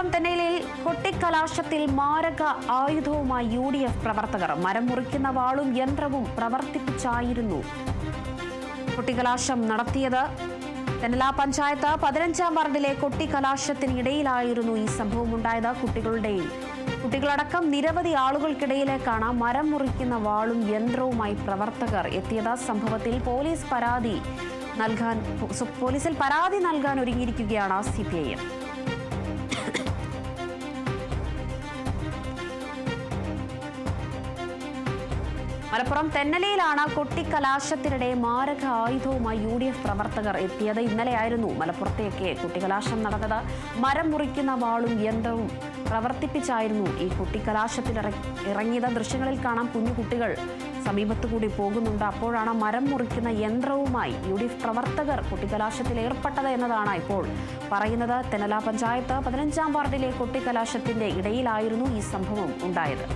മലപ്പുറം തെന്നലയിൽ കൊട്ടിക്കലാശത്തിൽ മാരക ആയുധവുമായി UDF പ്രവർത്തകർ. മരം മുറിക്കുന്ന വാളും യന്ത്രവും പ്രവർത്തിപ്പിച്ചായിരുന്നു കൊട്ടിക്കലാശം നടത്തിയത്. തെന്നല പഞ്ചായത്ത് 15-ാം വാർഡിലെ കൊട്ടിക്കലാശത്തിനിടയിലായിരുന്നു ഈ സംഭവമുണ്ടായത്. കുട്ടികളടക്കം നിരവധി ആളുകൾക്കിടയിലേക്കാണ് മരം മുറിക്കുന്ന വാളും യന്ത്രവുമായി പ്രവർത്തകർ എത്തിയത്. സംഭവത്തിൽ പോലീസിൽ പരാതി നൽകാൻ ഒരുങ്ങിയിരിക്കുകയാണ് CPIM. മലപ്പുറം തെന്നലയിലാണ് കൊട്ടിക്കലാശത്തിനിടെ മാരക ആയുധവുമായി UDF പ്രവർത്തകർ എത്തിയത്. ഇന്നലെയായിരുന്നു മലപ്പുറത്തേക്ക് കൊട്ടിക്കലാശം നടന്നത്. മരം മുറിക്കുന്ന വാളും യന്ത്രവും പ്രവർത്തിപ്പിച്ചായിരുന്നു ഈ കൊട്ടിക്കലാശത്തിൽ ഇറങ്ങിയത്. ദൃശ്യങ്ങളിൽ കാണാം, കുഞ്ഞു കുട്ടികൾ സമീപത്തുകൂടി പോകുന്നുണ്ട്. അപ്പോഴാണ് മരം മുറിക്കുന്ന യന്ത്രവുമായി UDF പ്രവർത്തകർ കൊട്ടിക്കലാശത്തിൽ ഏർപ്പെട്ടത് എന്നതാണ് ഇപ്പോൾ പറയുന്നത്. തെന്നല പഞ്ചായത്ത് 15-ാം വാർഡിലെ കൊട്ടിക്കലാശത്തിന്റെ ഇടയിലായിരുന്നു ഈ സംഭവം ഉണ്ടായത്.